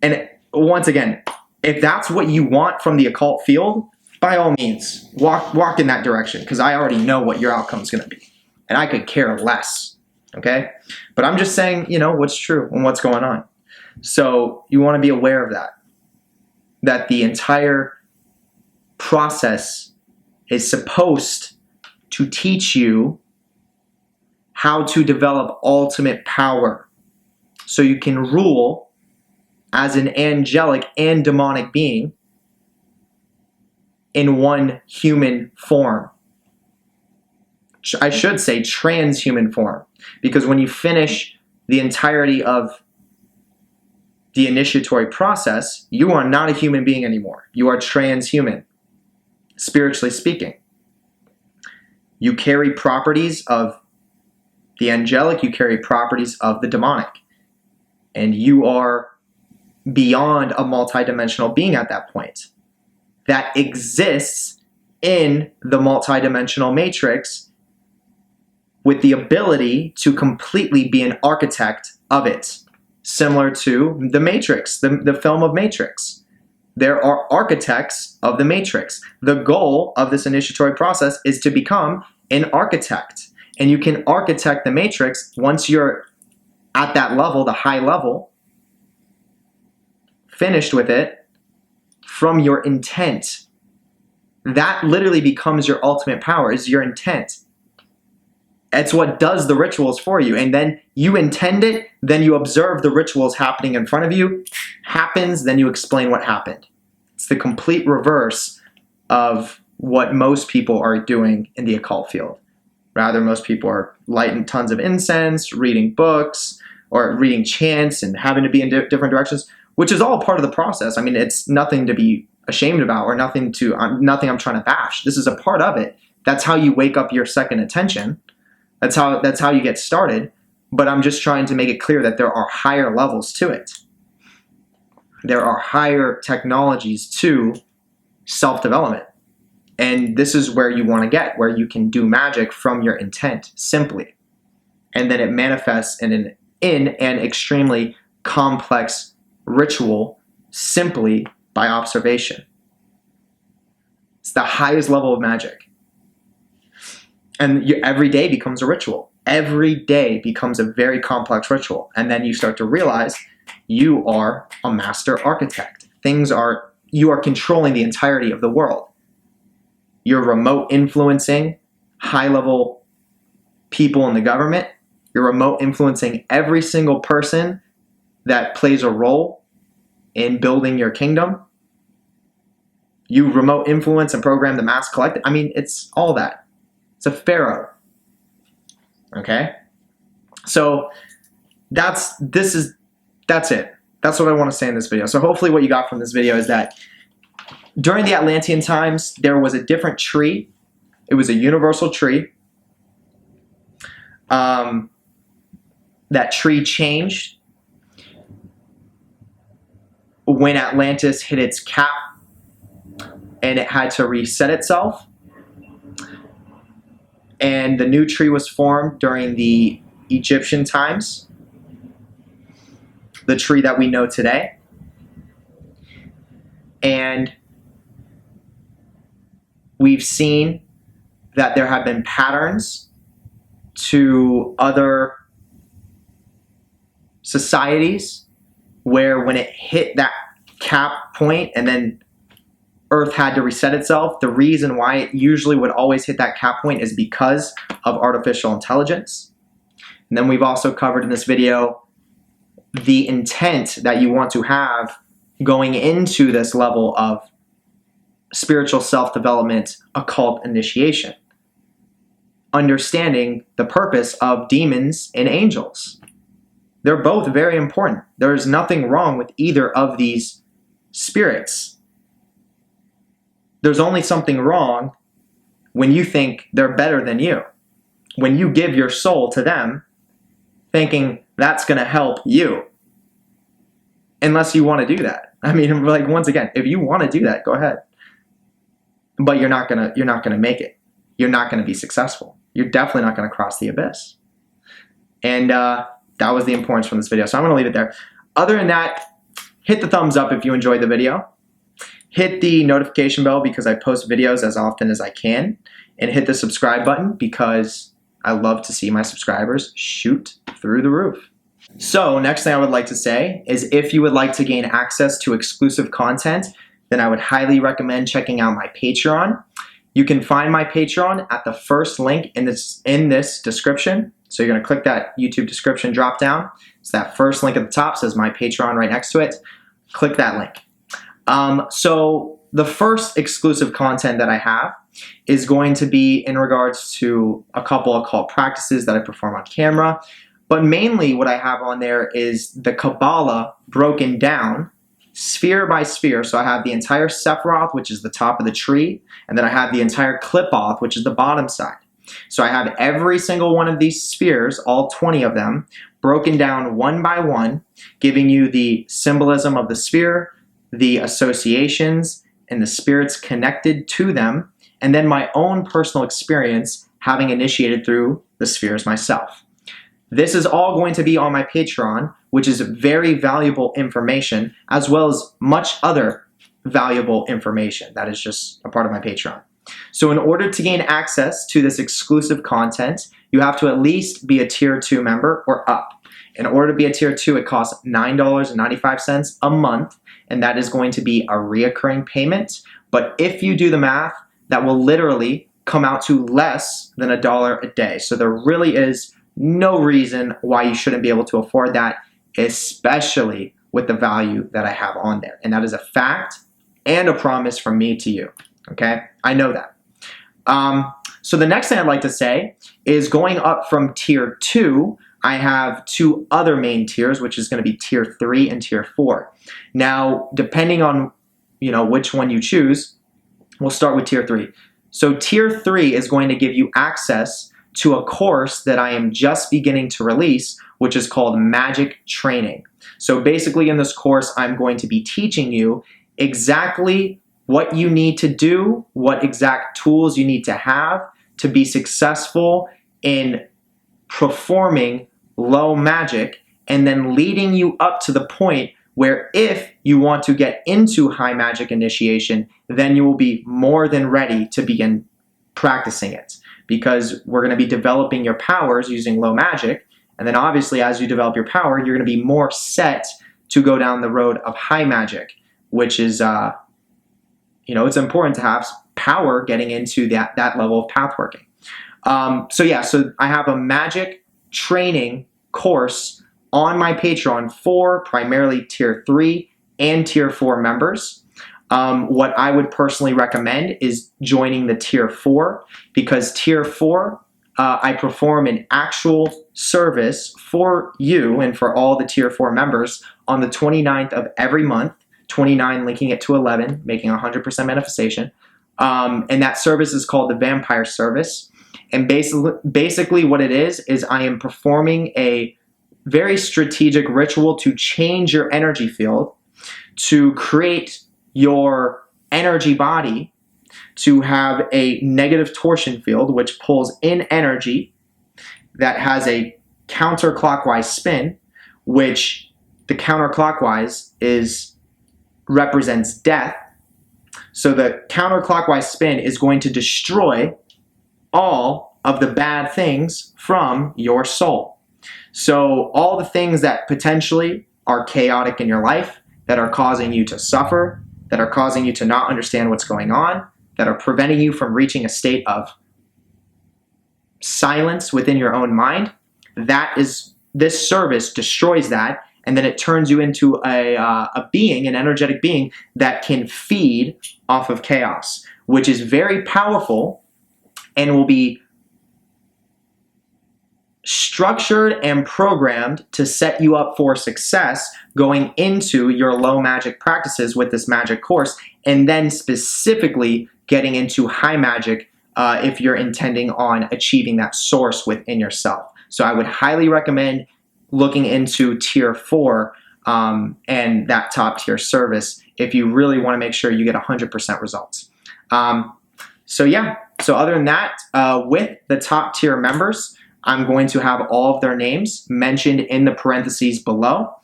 And once again, if that's what you want from the occult field, by all means, walk in that direction, because I already know what your outcome is going to be. And I could care less, okay? But I'm just saying, what's true and what's going on. So you want to be aware of that the entire process is supposed to teach you how to develop ultimate power, so you can rule as an angelic and demonic being in one human form. I should say transhuman form, because when you finish the entirety of the initiatory process, you are not a human being anymore. You are transhuman, spiritually speaking. You carry properties of the angelic, you carry properties of the demonic. And you are beyond a multidimensional being at that point that exists in the multidimensional matrix with the ability to completely be an architect of it, similar to the Matrix, the film of Matrix. There are architects of the Matrix. The goal of this initiatory process is to become an architect. And you can architect the Matrix once you're at that level, the high level, finished with it, from your intent. That literally becomes your ultimate power, is your intent. It's what does the rituals for you. And then you intend it, then you observe the rituals happening in front of you, happens, then you explain what happened. It's the complete reverse of what most people are doing in the occult field. Rather, most people are lighting tons of incense, reading books, or reading chants and having to be in different directions, which is all part of the process. I mean, it's nothing to be ashamed about or nothing I'm trying to bash. This is a part of it. That's how you wake up your second attention. That's how you get started. But I'm just trying to make it clear that there are higher levels to it. There are higher technologies to self-development. And this is where you want to get, where you can do magic from your intent simply. And then it manifests in an extremely complex ritual simply by observation. It's the highest level of magic. And every day becomes a ritual. Every day becomes a very complex ritual. And then you start to realize you are a master architect. You are controlling the entirety of the world. You're remote influencing high-level people in the government. You're remote influencing every single person that plays a role in building your kingdom. You remote influence and program the mass collective. I mean, it's all that. It's a pharaoh. Okay? So that's it. That's what I want to say in this video. So hopefully what you got from this video is that during the Atlantean times, there was a different tree. It was a universal tree. That tree changed when Atlantis hit its cap and it had to reset itself. And the new tree was formed during the Egyptian times, the tree that we know today. And we've seen that there have been patterns to other societies where when it hit that cap point and then Earth had to reset itself, the reason why it usually would always hit that cap point is because of artificial intelligence. And then we've also covered in this video the intent that you want to have going into this level of spiritual self-development, occult initiation. Understanding the purpose of demons and angels. They're both very important. There's nothing wrong with either of these spirits. There's only something wrong when you think they're better than you. When you give your soul to them, thinking that's going to help you. Unless you want to do that. I mean, like, once again, if you want to do that, go ahead. But you're not gonna make it. You're not going to be successful. You're definitely not going to cross the abyss. And that was the importance from this video. So I'm going to leave it there. Other than that, hit the thumbs up if you enjoyed the video. Hit the notification bell because I post videos as often as I can. And hit the subscribe button because I love to see my subscribers shoot through the roof. So next thing I would like to say is if you would like to gain access to exclusive content, then I would highly recommend checking out my Patreon. You can find my Patreon at the first link in this description. So you're going to click that YouTube description drop down. It's that first link at the top, says my Patreon right next to it. Click that link. So the first exclusive content that I have is going to be in regards to a couple occult practices that I perform on camera. But mainly what I have on there is the Kabbalah broken down sphere by sphere. So I have the entire Sephiroth, which is the top of the tree, and then I have the entire Qliphoth, which is the bottom side. So I have every single one of these spheres, all 20 of them, broken down one by one, giving you the symbolism of the sphere, the associations, and the spirits connected to them, and then my own personal experience having initiated through the spheres myself. This is all going to be on my Patreon, which is very valuable information, as well as much other valuable information that is just a part of my Patreon. So in order to gain access to this exclusive content, you have to at least be a Tier 2 member or up. In order to be a Tier 2, it costs $9.95 a month, and that is going to be a reoccurring payment. But if you do the math, that will literally come out to less than $1 a day. So there really is no reason why you shouldn't be able to afford that, especially with the value that I have on there. And that is a fact and a promise from me to you. Okay, I know that. So the next thing I'd like to say is going up from Tier 2, I have two other main tiers, which is going to be Tier 3 and Tier 4. Now, depending on which one you choose, we'll start with Tier 3. So Tier 3 is going to give you access to a course that I am just beginning to release, which is called Magic Training. So basically in this course, I'm going to be teaching you exactly what you need to do, what exact tools you need to have to be successful in performing low magic, and then leading you up to the point where if you want to get into high magic initiation, then you will be more than ready to begin practicing it, because we're going to be developing your powers using low magic. And then obviously as you develop your power, you're going to be more set to go down the road of high magic, which is it's important to have power getting into that level of path working. So I have a magic training course on my Patreon for primarily Tier 3 and Tier 4 members. What I would personally recommend is joining the Tier 4, because Tier 4, I perform an actual service for you and for all the Tier 4 members on the 29th of every month, 29 linking it to 11, making 100% manifestation. And that service is called the Vampire Service. And basically what it is I am performing a very strategic ritual to change your energy field, to create your energy body to have a negative torsion field, which pulls in energy that has a counterclockwise spin, which the counterclockwise represents death. So the counterclockwise spin is going to destroy all of the bad things from your soul. So all the things that potentially are chaotic in your life, that are causing you to suffer, that are causing you to not understand what's going on, that are preventing you from reaching a state of silence within your own mind, this service destroys that, and then it turns you into a being, an energetic being that can feed off of chaos, which is very powerful and will be structured and programmed to set you up for success going into your low magic practices with this magic course, and then specifically getting into high magic if you're intending on achieving that source within yourself. So I would highly recommend looking into Tier 4 and that top tier service if you really want to make sure you get 100% results. So other than that, with the top tier members, I'm going to have all of their names mentioned in the parentheses below,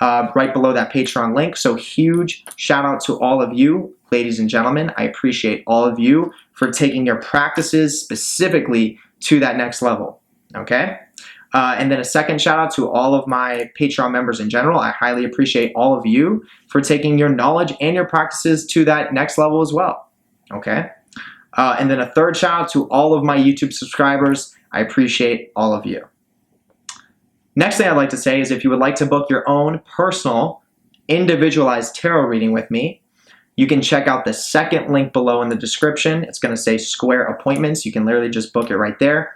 right below that Patreon link. So huge shout out to all of you, ladies and gentlemen. I appreciate all of you for taking your practices specifically to that next level, okay? And then a second shout out to all of my Patreon members in general. I highly appreciate all of you for taking your knowledge and your practices to that next level as well, okay? And then a third shout out to all of my YouTube subscribers. I appreciate all of you. Next thing I'd like to say is if you would like to book your own personal, individualized tarot reading with me, you can check out the second link below in the description. It's going to say Square Appointments. You can literally just book it right there.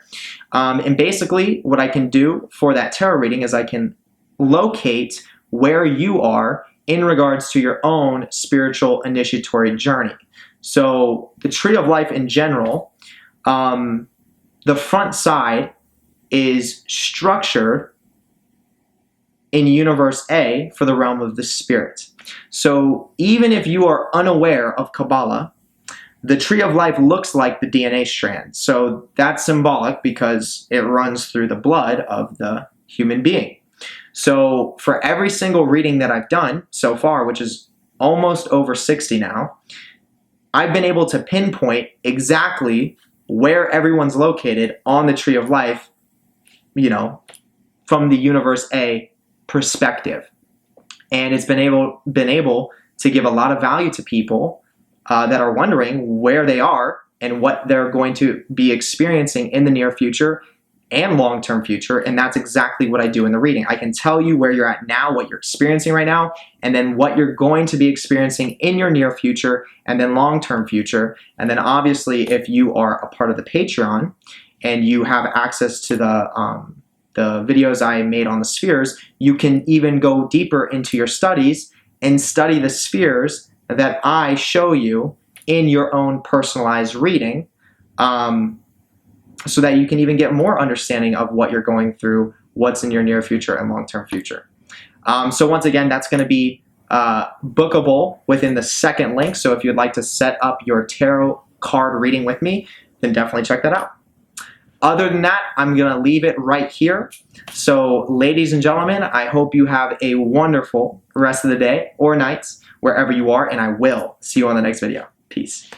And basically, what I can do for that tarot reading is I can locate where you are in regards to your own spiritual initiatory journey. So the Tree of Life in general, the front side is structured in Universe A for the realm of the spirit. So even if you are unaware of Kabbalah, the Tree of Life looks like the DNA strand. So that's symbolic because it runs through the blood of the human being. So for every single reading that I've done so far, which is almost over 60 now, I've been able to pinpoint exactly where everyone's located on the Tree of Life, you know, from the Universe A perspective. And it's been able to give a lot of value to people that are wondering where they are and what they're going to be experiencing in the near future and long-term future. And that's exactly what I do in the reading. I can tell you where you're at now, what you're experiencing right now, and then what you're going to be experiencing in your near future and then long-term future. And then obviously, if you are a part of the Patreon and you have access to the videos I made on the spheres, you can even go deeper into your studies and study the spheres that I show you in your own personalized reading, so that you can even get more understanding of what you're going through, what's in your near future and long-term future. So once again, that's going to be bookable within the second link. So if you'd like to set up your tarot card reading with me, then definitely check that out. Other than that, I'm going to leave it right here. So ladies and gentlemen, I hope you have a wonderful rest of the day or nights wherever you are, and I will see you on the next video. Peace.